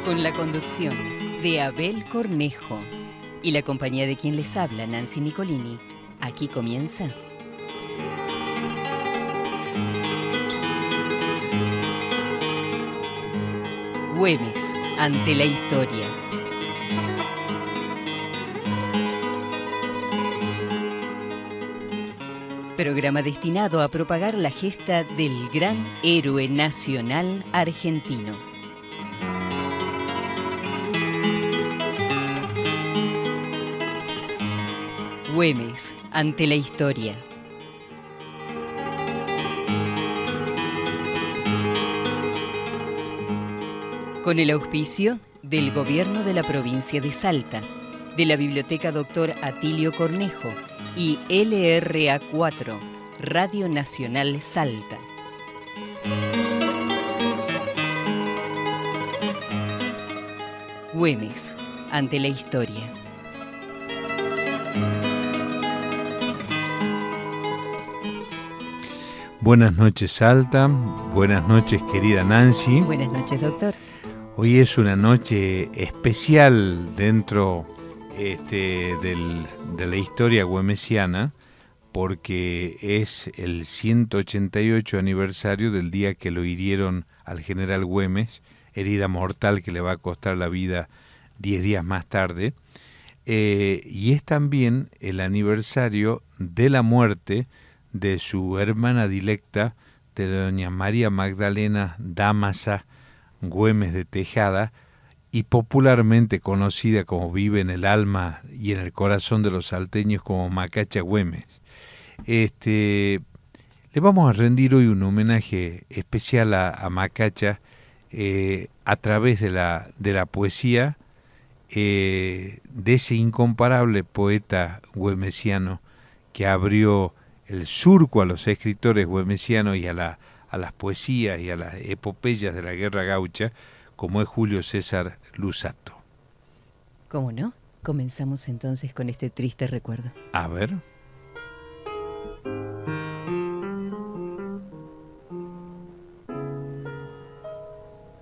Con la conducción de Abel Cornejo y la compañía de quien les habla, Nancy Nicolini, aquí comienza Güemes ante la historia. Programa destinado a propagar la gesta del gran héroe nacional argentino. Güemes ante la historia. Con el auspicio del Gobierno de la Provincia de Salta, de la Biblioteca Dr. Atilio Cornejo y LRA4, Radio Nacional Salta. Güemes ante la historia. Buenas noches, Salta. Buenas noches, querida Nancy. Buenas noches, doctor. Hoy es una noche especial dentro de la historia güemesiana, porque es el 188 aniversario del día que lo hirieron al general Güemes, herida mortal que le va a costar la vida 10 días más tarde, y es también el aniversario de la muerte de su hermana dilecta, de doña María Magdalena Dámaso Güemes de Tejada, y popularmente conocida como vive en el alma y en el corazón de los salteños como Macacha Güemes. Le vamos a rendir hoy un homenaje especial a Macacha a través de la poesía de ese incomparable poeta güemesiano que abrió el surco a los escritores güemesianos y a las poesías y a las epopeyas de la guerra gaucha, como es Julio César Luzzatto. ¿Cómo no? Comenzamos entonces con este triste recuerdo. A ver.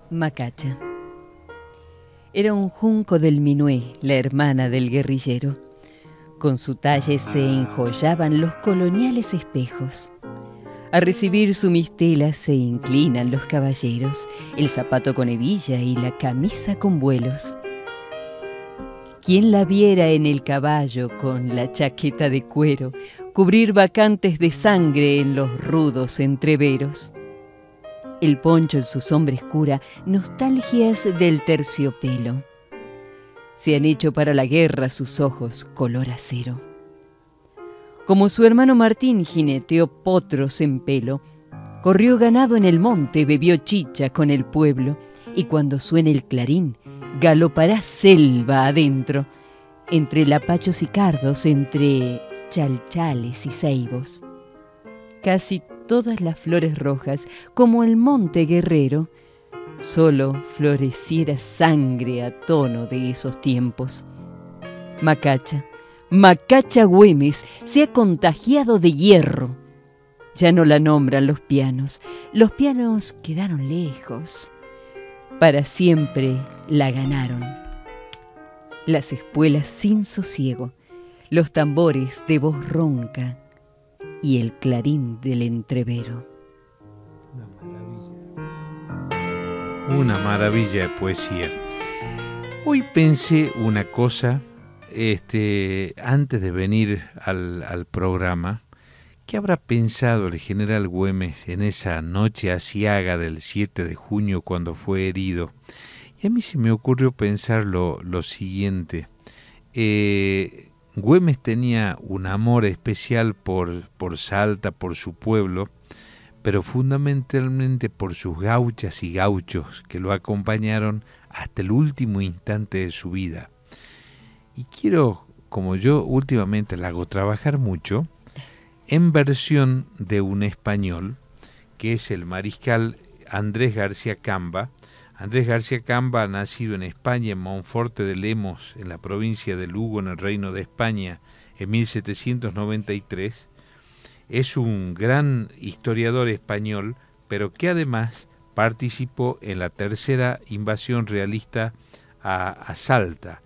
Macacha. Era un junco del Minué, la hermana del guerrillero. Con su talle se enjollaban los coloniales espejos. A recibir su mistela se inclinan los caballeros, el zapato con hebilla y la camisa con vuelos. ¿Quién la viera en el caballo con la chaqueta de cuero, cubrir vacantes de sangre en los rudos entreveros? El poncho en su sombra escura, nostalgias del terciopelo. Se han hecho para la guerra sus ojos color acero. Como su hermano Martín jineteó potros en pelo, corrió ganado en el monte, bebió chicha con el pueblo, y cuando suene el clarín, galopará selva adentro, entre lapachos y cardos, entre chalchales y ceibos. Casi todas las flores rojas, como el monte guerrero, solo floreciera sangre a tono de esos tiempos. Macacha Güemes se ha contagiado de hierro. Ya no la nombran los pianos quedaron lejos. Para siempre la ganaron. Las espuelas sin sosiego, los tambores de voz ronca y el clarín del entrevero. Una maravilla de poesía. Hoy pensé una cosa, antes de venir al programa, ¿qué habrá pensado el general Güemes en esa noche aciaga del 7 de junio cuando fue herido? Y a mí se me ocurrió pensar lo siguiente. Güemes tenía un amor especial por Salta, por su pueblo, pero fundamentalmente por sus gauchas y gauchos que lo acompañaron hasta el último instante de su vida. Y quiero, como yo últimamente la hago trabajar mucho, en versión de un español, que es el mariscal Andrés García Camba. Andrés García Camba, nacido en España, en Monforte de Lemos, en la provincia de Lugo, en el Reino de España, en 1793, es un gran historiador español, pero que además participó en la tercera invasión realista a Salta.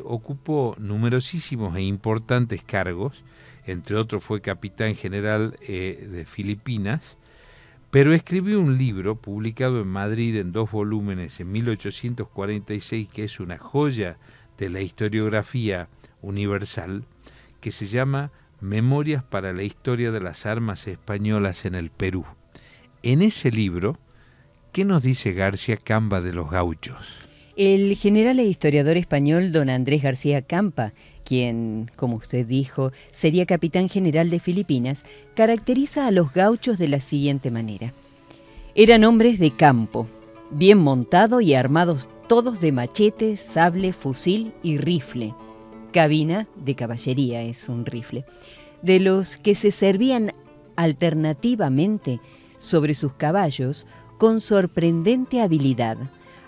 Ocupó numerosísimos e importantes cargos, entre otros fue capitán general de Filipinas, pero escribió un libro publicado en Madrid en 2 volúmenes en 1846, que es una joya de la historiografía universal, que se llama Memorias para la historia de las armas españolas en el Perú. En ese libro, ¿qué nos dice García Camba de los gauchos? El general e historiador español don Andrés García Campa, quien, como usted dijo, sería capitán general de Filipinas, caracteriza a los gauchos de la siguiente manera. Eran hombres de campo, bien montados y armados todos de machete, sable, fusil y rifle. Cabina de caballería es un rifle, de los que se servían alternativamente sobre sus caballos con sorprendente habilidad,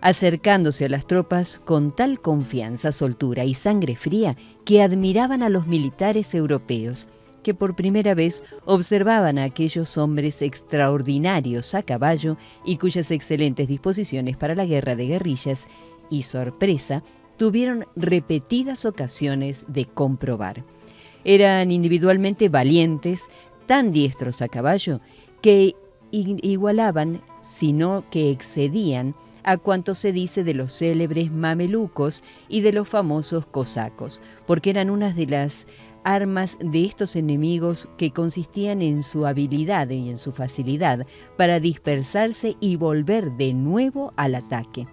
acercándose a las tropas con tal confianza, soltura y sangre fría que admiraban a los militares europeos, que por primera vez observaban a aquellos hombres extraordinarios a caballo y cuyas excelentes disposiciones para la guerra de guerrillas y sorpresa tuvieron repetidas ocasiones de comprobar. Eran individualmente valientes, tan diestros a caballo, que igualaban, sino que excedían, a cuanto se dice de los célebres mamelucos y de los famosos cosacos, porque eran unas de las armas de estos enemigos que consistían en su habilidad y en su facilidad para dispersarse y volver de nuevo al ataque,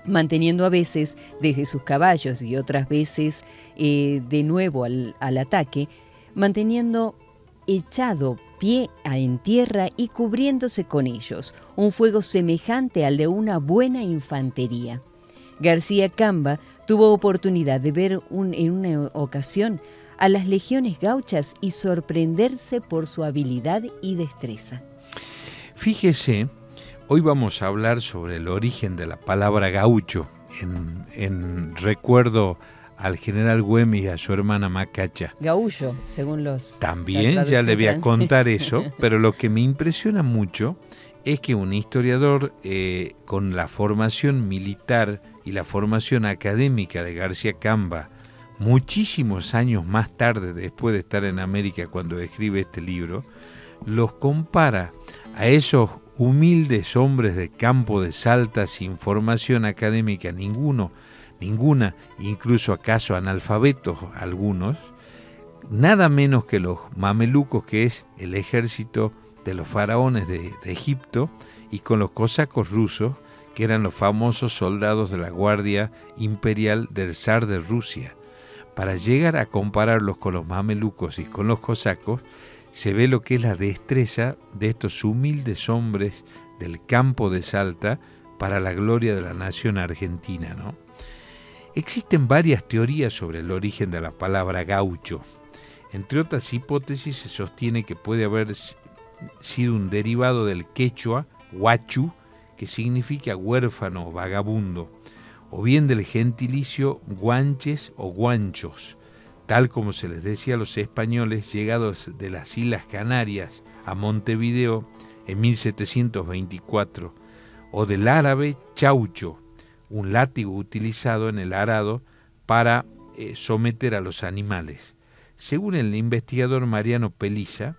manteniendo a veces desde sus caballos y otras veces de nuevo al ataque, manteniendo echado pie en tierra y cubriéndose con ellos, un fuego semejante al de una buena infantería. García Camba tuvo oportunidad de ver en una ocasión a las legiones gauchas y sorprenderse por su habilidad y destreza. Fíjese, hoy vamos a hablar sobre el origen de la palabra gaucho, en recuerdo al general Güemes y a su hermana Macacha. Gaullo, según los... También ya le voy a contar eso, pero lo que me impresiona mucho es que un historiador con la formación militar y la formación académica de García Camba, muchísimos años más tarde, después de estar en América cuando escribe este libro, los compara a esos humildes hombres de campo de Salta sin formación académica ninguna, incluso acaso analfabetos algunos, nada menos que los mamelucos, que es el ejército de los faraones de Egipto, y con los cosacos rusos, que eran los famosos soldados de la Guardia Imperial del zar de Rusia. Para llegar a compararlos con los mamelucos y con los cosacos, se ve lo que es la destreza de estos humildes hombres del campo de Salta para la gloria de la nación argentina, ¿no? Existen varias teorías sobre el origen de la palabra gaucho. Entre otras hipótesis, se sostiene que puede haber sido un derivado del quechua, huachu, que significa huérfano o vagabundo, o bien del gentilicio guanches o guanchos, tal como se les decía a los españoles llegados de las Islas Canarias a Montevideo en 1724, o del árabe chaucho, un látigo utilizado en el arado para someter a los animales. Según el investigador Mariano Peliza,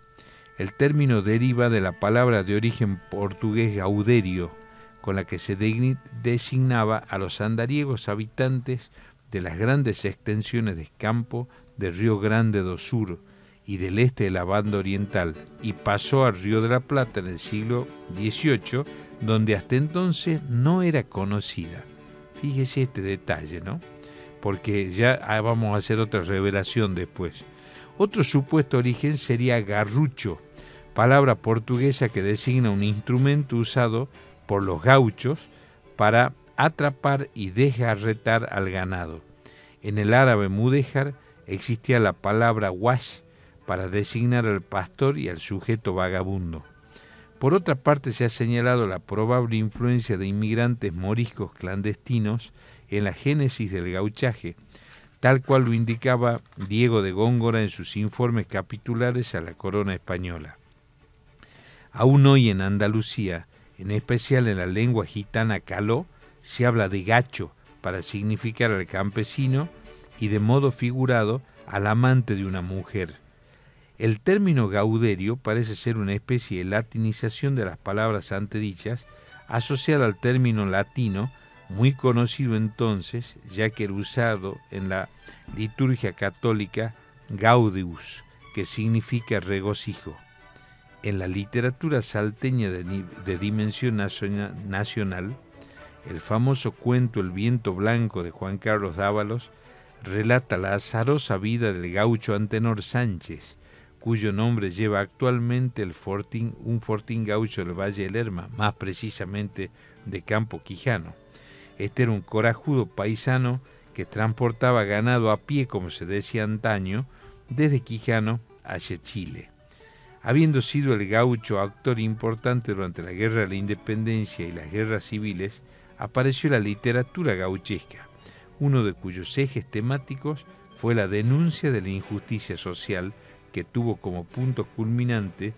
el término deriva de la palabra de origen portugués gauderio, con la que se designaba a los andariegos habitantes de las grandes extensiones de campo del Río Grande do Sur y del este de la banda oriental, y pasó al Río de la Plata en el siglo XVIII, donde hasta entonces no era conocida. Fíjese este detalle, ¿no? Porque ya vamos a hacer otra revelación después. Otro supuesto origen sería garrucho, palabra portuguesa que designa un instrumento usado por los gauchos para atrapar y desgarretar al ganado. En el árabe mudéjar existía la palabra wash para designar al pastor y al sujeto vagabundo. Por otra parte, se ha señalado la probable influencia de inmigrantes moriscos clandestinos en la génesis del gauchaje, tal cual lo indicaba Diego de Góngora en sus informes capitulares a la corona española. Aún hoy en Andalucía En especial en la lengua gitana caló se habla de gacho para significar al campesino y de modo figurado al amante de una mujer. El término gauderio parece ser una especie de latinización de las palabras antedichas, asociada al término latino, muy conocido entonces, ya que era usado en la liturgia católica gaudeus, que significa regocijo. En la literatura salteña de dimensión nacional, el famoso cuento El viento blanco de Juan Carlos Dávalos relata la azarosa vida del gaucho Antenor Sánchez, cuyo nombre lleva actualmente un fortín gaucho del Valle del Lerma, más precisamente de Campo Quijano. Este era un corajudo paisano que transportaba ganado a pie, como se decía antaño, desde Quijano hacia Chile. Habiendo sido el gaucho actor importante durante la Guerra de la Independencia y las guerras civiles, apareció la literatura gauchesca, uno de cuyos ejes temáticos fue la denuncia de la injusticia social, que tuvo como punto culminante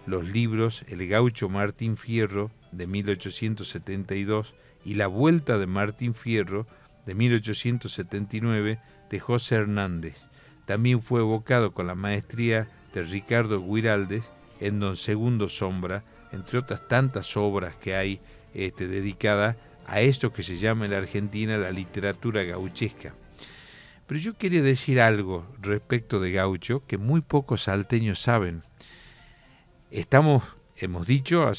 los libros El gaucho Martín Fierro de 1872 y La vuelta de Martín Fierro de 1879 de José Hernández. También fue evocado con la maestría de Ricardo Guiraldes en Don Segundo Sombra, entre otras tantas obras que hay dedicadas a esto que se llama en la Argentina la literatura gauchesca. Pero yo quería decir algo respecto de gaucho que muy pocos salteños saben. Hemos dicho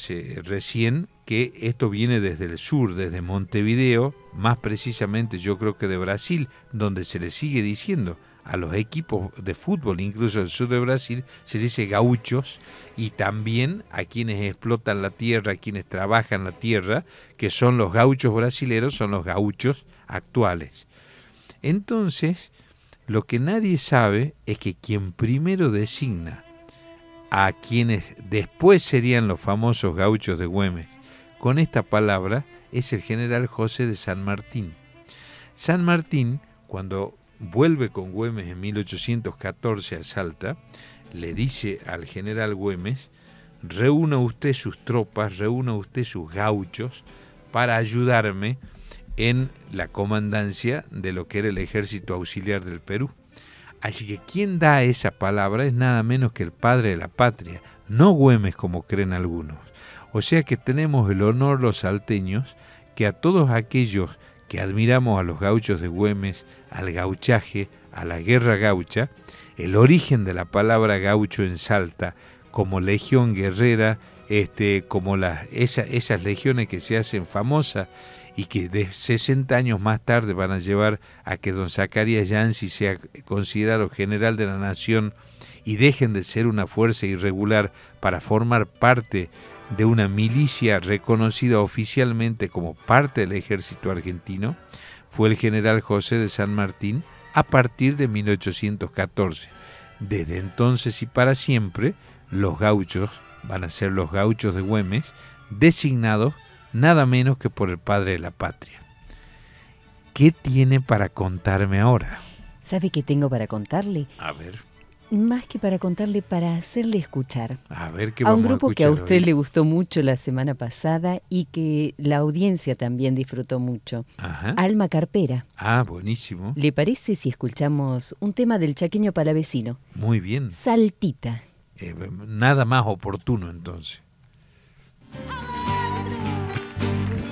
recién que esto viene desde el sur, desde Montevideo, más precisamente yo creo que de Brasil, donde se le sigue diciendo a los equipos de fútbol, incluso del sur de Brasil, se dice gauchos, y también a quienes explotan la tierra, a quienes trabajan la tierra, que son los gauchos brasileros, son los gauchos actuales. Entonces, lo que nadie sabe es que quien primero designa a quienes después serían los famosos gauchos de Güemes con esta palabra es el general José de San Martín. San Martín, cuando vuelve con Güemes en 1814 a Salta, le dice al general Güemes: reúna usted sus tropas, reúna usted sus gauchos para ayudarme en la comandancia de lo que era el ejército auxiliar del Perú. Así que quien da esa palabra es nada menos que el padre de la patria, no Güemes como creen algunos. O sea que tenemos el honor los salteños que a todos aquellos que admiramos a los gauchos de Güemes, al gauchaje, a la guerra gaucha, el origen de la palabra gaucho en Salta, como legión guerrera, como esas legiones que se hacen famosas y que de 60 años más tarde van a llevar a que don Zacarías Yancy sea considerado general de la nación y dejen de ser una fuerza irregular para formar parte de una milicia reconocida oficialmente como parte del ejército argentino, fue el general José de San Martín a partir de 1814. Desde entonces y para siempre, los gauchos van a ser los gauchos de Güemes, designados nada menos que por el padre de la patria. ¿Qué tiene para contarme ahora? ¿Sabe qué tengo para contarle? A ver. Más que para contarle, para hacerle escuchar. A ver qué a un vamos grupo a que a escuchar usted hoy. le gustó mucho la semana pasada y que la audiencia también disfrutó mucho. Ajá. Alma Carpera. Ah, buenísimo. ¿Le parece si escuchamos un tema del chaqueño palavecino? Muy bien. Saltita. Nada más oportuno entonces.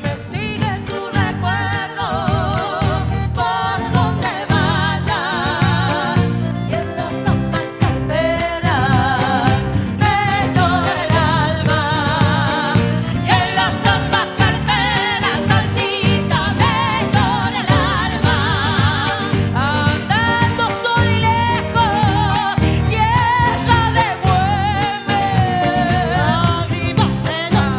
Me sigue tu recuerdo por donde vaya y en las ambas carperas me llora el alma y en las ambas carperas saltita me llora el alma andando sol y lejos tierra de Güemes lágrimas en los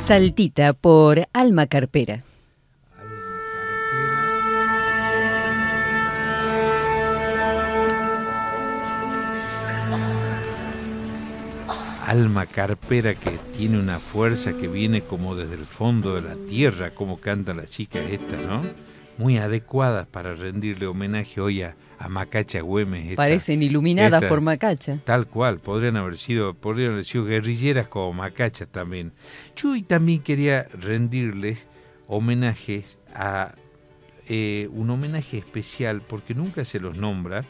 Saltita por Alma Carpera. Alma Carpera, que tiene una fuerza que viene como desde el fondo de la tierra, como cantan las chicas estas, ¿no? Muy adecuadas para rendirle homenaje hoy a Macacha Güemes. Parecen iluminadas por Macacha. Tal cual, podrían haber sido guerrilleras como Macacha también. Yo hoy también quería rendirles homenajes a un homenaje especial, porque nunca se los nombra,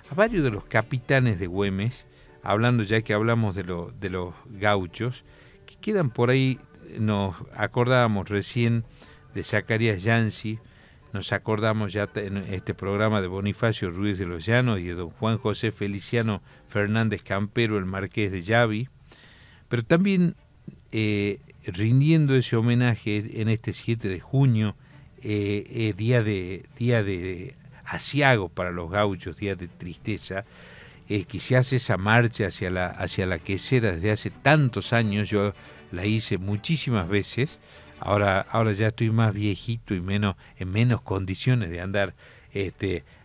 a varios de los capitanes de Güemes, hablando ya que hablamos de los gauchos, que quedan por ahí. Nos acordábamos recién de Zacarías Yancy, nos acordamos ya en este programa de Bonifacio Ruiz de los Llanos y de don Juan José Feliciano Fernández Campero, el marqués de Yavi, pero también rindiendo ese homenaje en este 7 de junio, día de aciago para los gauchos, día de tristeza, que se hace esa marcha hacia la quesera desde hace tantos años. Yo la hice muchísimas veces. Ahora ya estoy más viejito y en menos condiciones de andar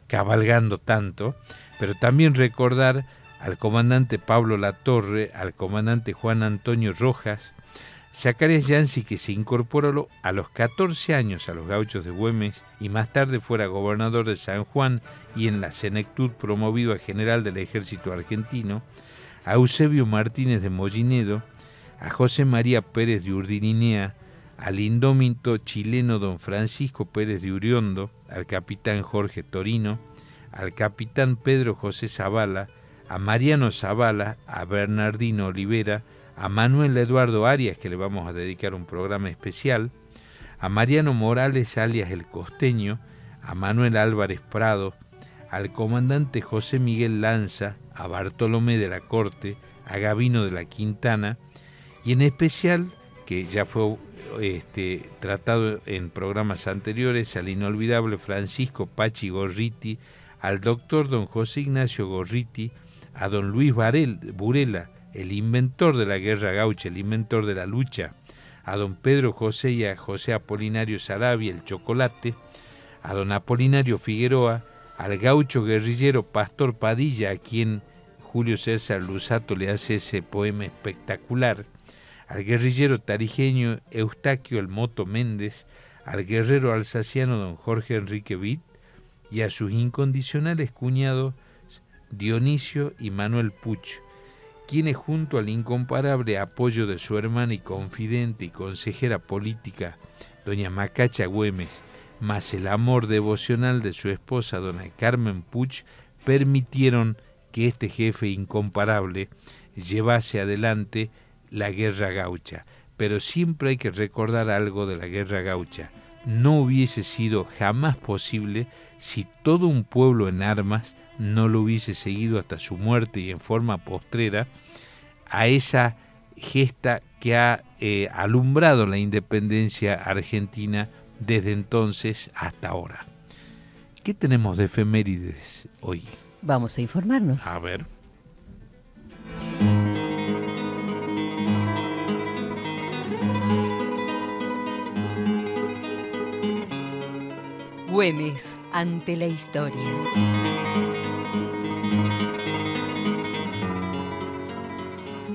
cabalgando tanto, pero también recordar al comandante Pablo Latorre, al comandante Juan Antonio Rojas, Zacarías Yancy, que se incorporó a los 14 años a los gauchos de Güemes y más tarde fuera gobernador de San Juan y en la senectud promovido a general del ejército argentino, a Eusebio Martínez de Mollinedo, a José María Pérez de Urdininea, al indómito chileno don Francisco Pérez de Uriondo, al capitán Jorge Torino, al capitán Pedro José Zavala, a Mariano Zavala, a Bernardino Olivera, a Manuel Eduardo Arias, que le vamos a dedicar un programa especial, a Mariano Morales alias El Costeño, a Manuel Álvarez Prado, al comandante José Miguel Lanza, a Bartolomé de la Corte, a Gavino de la Quintana, y en especial, que ya fue tratado en programas anteriores, al inolvidable Francisco Pachi Gorriti, al doctor don José Ignacio Gorriti, a don Luis Burela, el inventor de la guerra gaucha, el inventor de la lucha, a don Pedro José y a José Apolinario Sarabia, el Chocolate, a don Apolinario Figueroa, al gaucho guerrillero Pastor Padilla, a quien Julio César Lusato le hace ese poema espectacular, al guerrillero tarijeño Eustaquio El Moto Méndez, al guerrero alsaciano don Jorge Enrique Witt y a sus incondicionales cuñados Dionisio y Manuel Puch, quienes junto al incomparable apoyo de su hermana y confidente y consejera política, doña Macacha Güemes, más el amor devocional de su esposa, dona Carmen Puch, permitieron que este jefe incomparable llevase adelante la guerra gaucha. Pero siempre hay que recordar algo de la guerra gaucha. No hubiese sido jamás posible si todo un pueblo en armas no lo hubiese seguido hasta su muerte y en forma postrera a esa gesta que ha alumbrado la independencia argentina desde entonces hasta ahora. ¿Qué tenemos de efemérides hoy? Vamos a informarnos. A ver. Güemes ante la historia.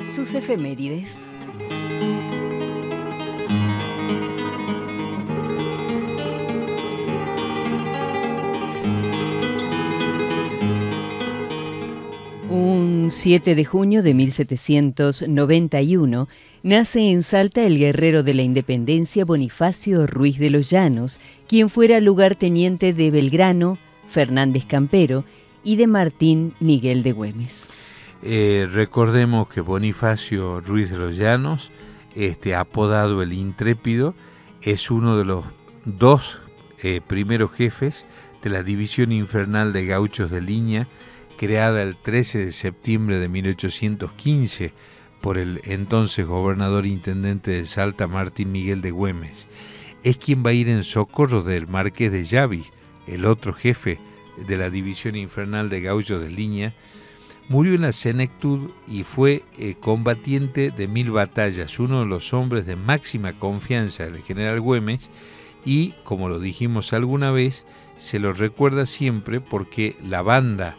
Sus efemérides. Un 7 de junio de 1791 nace en Salta el guerrero de la independencia Bonifacio Ruiz de los Llanos, quien fuera lugarteniente de Belgrano, Fernández Campero, y de Martín Miguel de Güemes. Recordemos que Bonifacio Ruiz de los Llanos, apodado el Intrépido, es uno de los dos primeros jefes de la División Infernal de Gauchos de Línea, creada el 13 de septiembre de 1815 por el entonces gobernador intendente de Salta, Martín Miguel de Güemes. Es quien va a ir en socorro del marqués de Yavi, el otro jefe de la División Infernal de Gauchos de Línea, Murió en la senectud y fue combatiente de 1000 batallas, uno de los hombres de máxima confianza del general Güemes, y, como lo dijimos alguna vez, se lo recuerda siempre porque la banda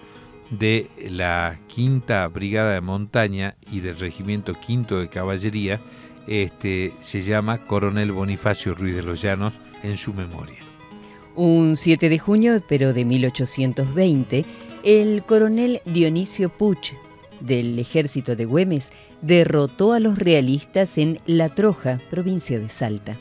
de la Quinta Brigada de Montaña y del Regimiento Quinto de Caballería se llama Coronel Bonifacio Ruiz de los Llanos en su memoria. Un 7 de junio, pero de 1820, el coronel Dionisio Puig, del ejército de Güemes, derrotó a los realistas en La Troja, provincia de Salta.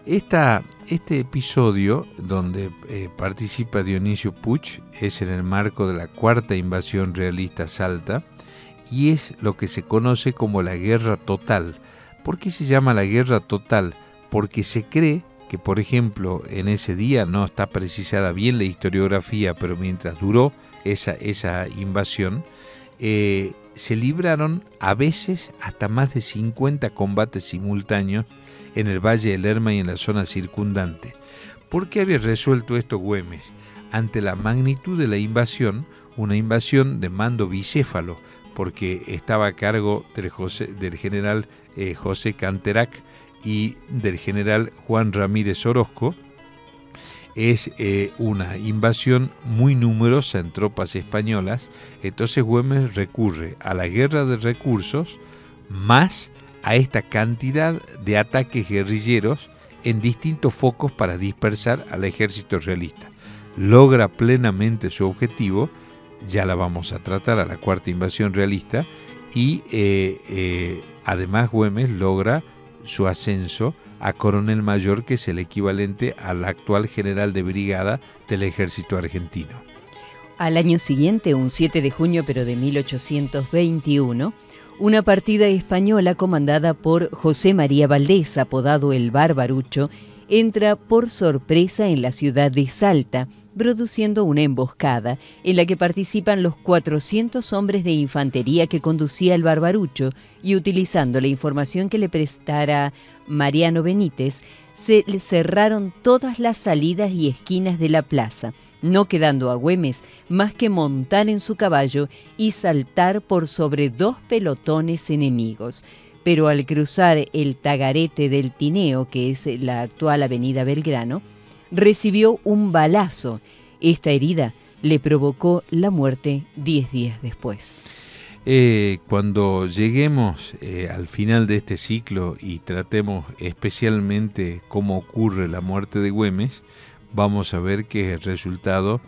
Este episodio, donde participa Dionisio Puig, es en el marco de la cuarta invasión realista a Salta y es lo que se conoce como la Guerra Total. ¿Por qué se llama la Guerra Total? Porque se cree que, por ejemplo, en ese día, no está precisada bien la historiografía, pero mientras duró esa invasión, se libraron a veces hasta más de 50 combates simultáneos en el Valle del Lerma y en la zona circundante. ¿Por qué había resuelto esto Güemes? Ante la magnitud de la invasión, una invasión de mando bicéfalo, porque estaba a cargo del general José Canterac y del general Juan Ramírez Orozco, es una invasión muy numerosa en tropas españolas. Entonces Güemes recurre a la guerra de recursos más a esta cantidad de ataques guerrilleros en distintos focos para dispersar al ejército realista. Logra plenamente su objetivo, ya la vamos a tratar a la cuarta invasión realista, y además Güemes logra su ascenso a coronel mayor, que es el equivalente al actual general de brigada del ejército argentino. Al año siguiente, un 7 de junio pero de 1821, una partida española comandada por José María Valdés, apodado el Barbarucho, entra por sorpresa en la ciudad de Salta, produciendo una emboscada en la que participan los 400 hombres de infantería que conducía el Barbarucho, y utilizando la información que le prestara Mariano Benítez, se le cerraron todas las salidas y esquinas de la plaza, no quedando a Güemes más que montar en su caballo y saltar por sobre 2 pelotones enemigos. Pero al cruzar el Tagarete del Tineo, que es la actual avenida Belgrano, recibió un balazo. Esta herida le provocó la muerte 10 días después. Cuando lleguemos al final de este ciclo y tratemos especialmente cómo ocurre la muerte de Güemes, vamos a ver que es el resultado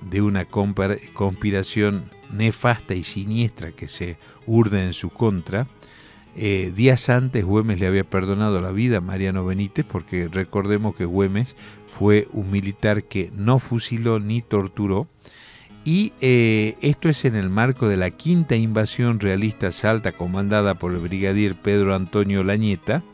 de una conspiración nefasta y siniestra que se urde en su contra. Días antes Güemes le había perdonado la vida a Mariano Benítez, porque recordemos que Güemes fue un militar que no fusiló ni torturó, y esto es en el marco de la quinta invasión realista a Salta, comandada por el brigadier Pedro Antonio Lañeta,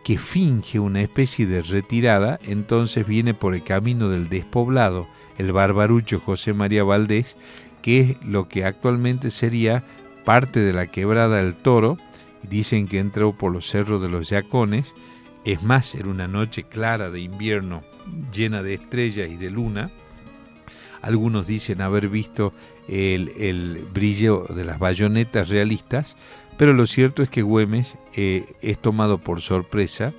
que finge una especie de retirada. Entonces viene por el camino del despoblado el barbarucho José María Valdés, que es lo que actualmente sería parte de la quebrada del Toro. Dicen que entró por los cerros de los Yacones. Es más, era una noche clara de invierno, llena de estrellas y de luna. Algunos dicen haber visto el brillo de las bayonetas realistas, pero lo cierto es que Güemes es tomado por sorpresa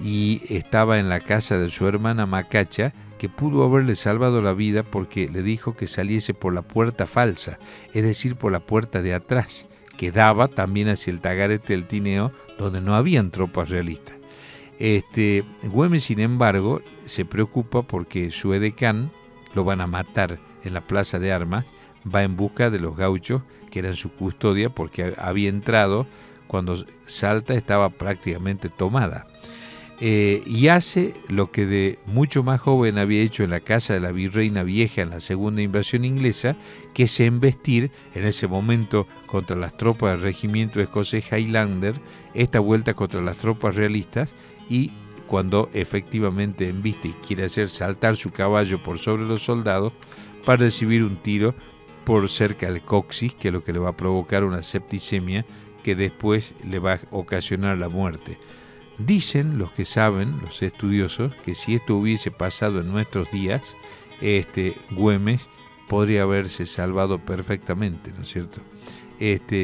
y estaba en la casa de su hermana Macacha, que pudo haberle salvado la vida porque le dijo que saliese por la puerta falsa, es decir, por la puerta de atrás, que daba también hacia el Tagarete del Tineo, donde no habían tropas realistas. Güemes, sin embargo, se preocupa porque su edecán lo van a matar en la plaza de armas. Va en busca de los gauchos que eran su custodia, porque había entrado cuando Salta estaba prácticamente tomada. Y hace lo que de mucho más joven había hecho en la casa de la Virreina Vieja en la segunda invasión inglesa, que es embestir en ese momento contra las tropas del regimiento escocés Highlander, esta vuelta contra las tropas realistas, y cuando efectivamente embiste y quiere hacer saltar su caballo por sobre los soldados para recibir un tiro por cerca del coxis, que es lo que le va a provocar una septicemia que después le va a ocasionar la muerte. Dicen los que saben, los estudiosos, que si esto hubiese pasado en nuestros días, Güemes podría haberse salvado perfectamente, ¿no es cierto?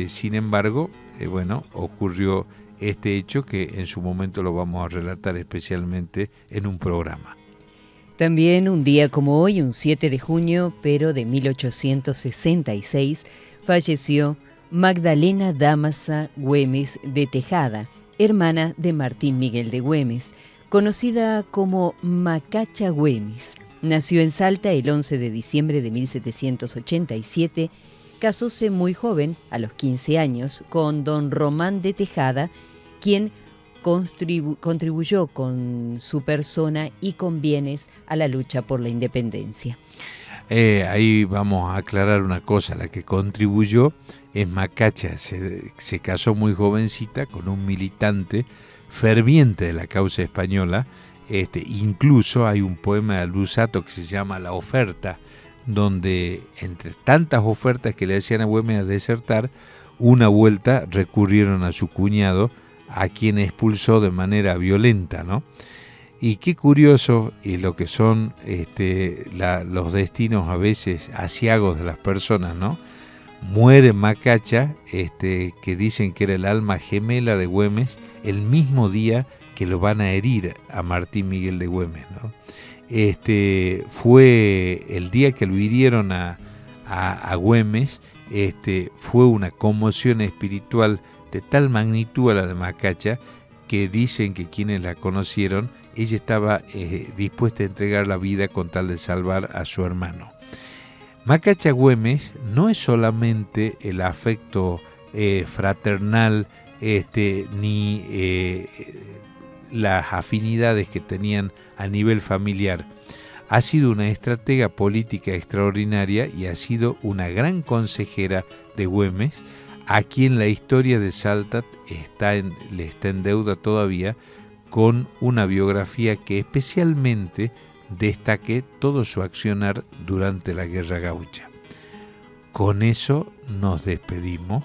Sin embargo, bueno, ocurrió este hecho que en su momento lo vamos a relatar especialmente en un programa. También un día como hoy, un 7 de junio, pero de 1866, falleció Magdalena Dámaso Güemes de Tejada, hermana de Martín Miguel de Güemes, conocida como Macacha Güemes. Nació en Salta el 11 de diciembre de 1787, casóse muy joven, a los 15 años, con don Román de Tejada, quien contribuyó con su persona y con bienes a la lucha por la independencia. Ahí vamos a aclarar una cosa, la que contribuyó es Macacha, se casó muy jovencita con un militante ferviente de la causa española. Incluso hay un poema de Luzzatto que se llama La Oferta, donde entre tantas ofertas que le hacían a Güemes a desertar, una vuelta recurrieron a su cuñado, a quien expulsó de manera violenta, ¿no? Y qué curioso lo que son los destinos a veces aciagos de las personas, ¿no? Muere Macacha, que dicen que era el alma gemela de Güemes, el mismo día que lo van a herir a Martín Miguel de Güemes, ¿no? Fue el día que lo hirieron a Güemes, fue una conmoción espiritual de tal magnitud a la de Macacha, que dicen que quienes la conocieron, ella estaba dispuesta a entregar la vida con tal de salvar a su hermano. Macacha Güemes no es solamente el afecto fraternal, ni las afinidades que tenían a nivel familiar. Ha sido una estratega política extraordinaria y ha sido una gran consejera de Güemes, a quien la historia de Salta le está en deuda todavía, con una biografía que especialmente destaque todo su accionar durante la Guerra Gaucha. Con eso nos despedimos.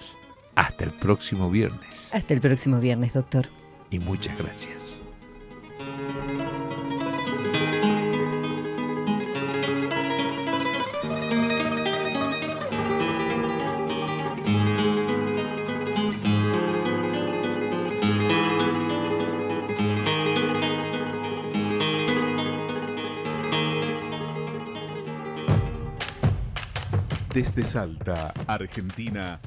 Hasta el próximo viernes. Hasta el próximo viernes, doctor. Y muchas gracias. Desde Salta, Argentina,